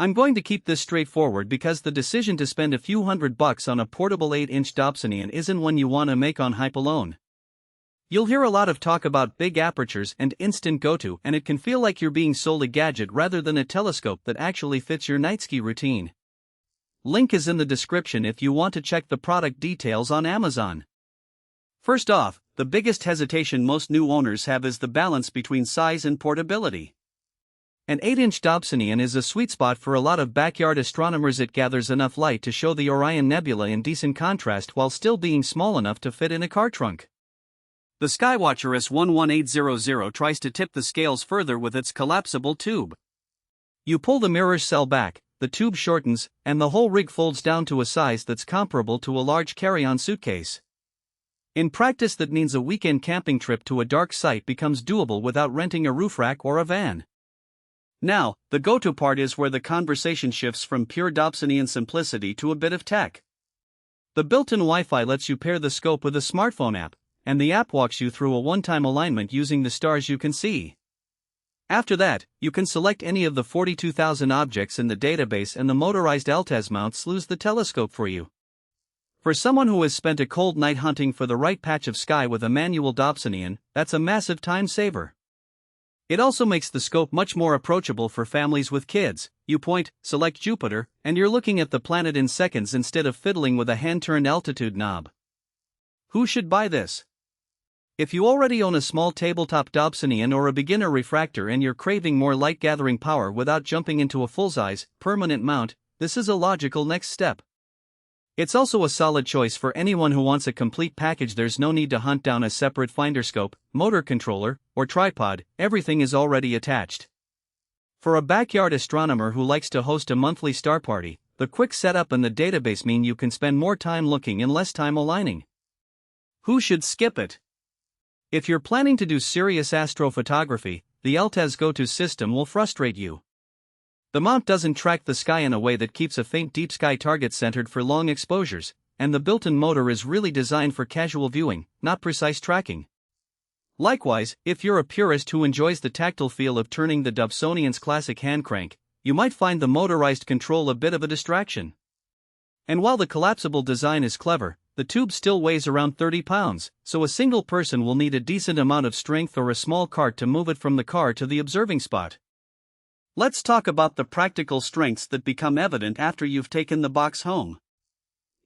I'm going to keep this straightforward because the decision to spend a few $100 on a portable 8-inch Dobsonian isn't one you want to make on hype alone. You'll hear a lot of talk about big apertures and instant go-to, and it can feel like you're being sold a gadget rather than a telescope that actually fits your night ski routine. Link is in the description if you want to check the product details on Amazon. First off, the biggest hesitation most new owners have is the balance between size and portability. An 8-inch Dobsonian is a sweet spot for a lot of backyard astronomers. It gathers enough light to show the Orion Nebula in decent contrast while still being small enough to fit in a car trunk. The Skywatcher S11800 tries to tip the scales further with its collapsible tube. You pull the mirror cell back, the tube shortens, and the whole rig folds down to a size that's comparable to a large carry-on suitcase. In practice, that means a weekend camping trip to a dark site becomes doable without renting a roof rack or a van. Now, the go-to part is where the conversation shifts from pure Dobsonian simplicity to a bit of tech. The built-in Wi-Fi lets you pair the scope with a smartphone app, and the app walks you through a one-time alignment using the stars you can see. After that, you can select any of the 42,000 objects in the database and the motorized LTES mount slews the telescope for you. For someone who has spent a cold night hunting for the right patch of sky with a manual Dobsonian, that's a massive time saver. It also makes the scope much more approachable for families with kids. You point, select Jupiter, and you're looking at the planet in seconds instead of fiddling with a hand-turned altitude knob. Who should buy this? If you already own a small tabletop Dobsonian or a beginner refractor and you're craving more light-gathering power without jumping into a full-size, permanent mount, this is a logical next step. It's also a solid choice for anyone who wants a complete package. There's no need to hunt down a separate finder scope, motor controller, or tripod. Everything is already attached. For a backyard astronomer who likes to host a monthly star party, the quick setup and the database mean you can spend more time looking and less time aligning. Who should skip it? If you're planning to do serious astrophotography, the LTES GoTo system will frustrate you. The mount doesn't track the sky in a way that keeps a faint deep sky target centered for long exposures, and the built-in motor is really designed for casual viewing, not precise tracking. Likewise, if you're a purist who enjoys the tactile feel of turning the Dobsonian's classic hand crank, you might find the motorized control a bit of a distraction. And while the collapsible design is clever, the tube still weighs around 30 pounds, so a single person will need a decent amount of strength or a small cart to move it from the car to the observing spot. Let's talk about the practical strengths that become evident after you've taken the box home.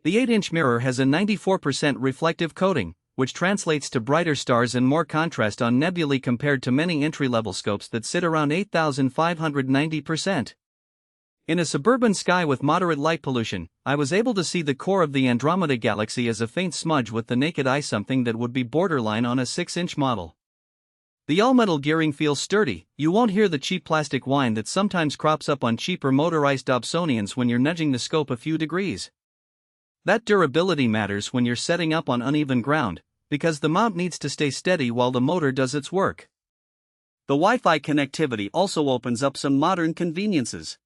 The 8-inch mirror has a 94% reflective coating, which translates to brighter stars and more contrast on nebulae compared to many entry-level scopes that sit around 8,590%. In a suburban sky with moderate light pollution, I was able to see the core of the Andromeda Galaxy as a faint smudge with the naked eye, something that would be borderline on a 6-inch model. The all-metal gearing feels sturdy. You won't hear the cheap plastic whine that sometimes crops up on cheaper motorized Dobsonians when you're nudging the scope a few degrees. That durability matters when you're setting up on uneven ground, because the mount needs to stay steady while the motor does its work. The Wi-Fi connectivity also opens up some modern conveniences.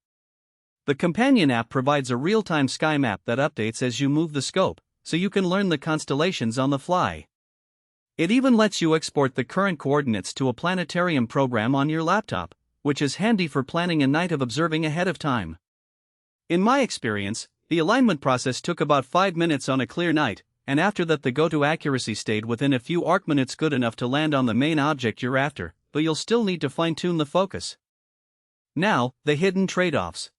The companion app provides a real-time sky map that updates as you move the scope, so you can learn the constellations on the fly. It even lets you export the current coordinates to a planetarium program on your laptop, which is handy for planning a night of observing ahead of time. In my experience, the alignment process took about 5 minutes on a clear night, and after that the GoTo accuracy stayed within a few arc minutes, good enough to land on the main object you're after, but you'll still need to fine-tune the focus. Now, the hidden trade-offs.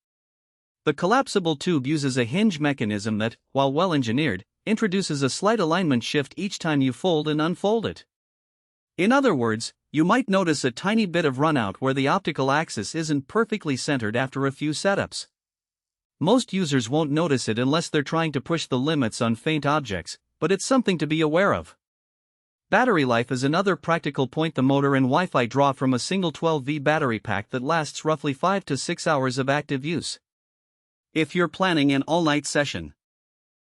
The collapsible tube uses a hinge mechanism that, while well-engineered, introduces a slight alignment shift each time you fold and unfold it. In other words, you might notice a tiny bit of runout where the optical axis isn't perfectly centered after a few setups. Most users won't notice it unless they're trying to push the limits on faint objects, but it's something to be aware of. Battery life is another practical point. The motor and Wi-Fi draw from a single 12V battery pack that lasts roughly 5 to 6 hours of active use. If you're planning an all-night session,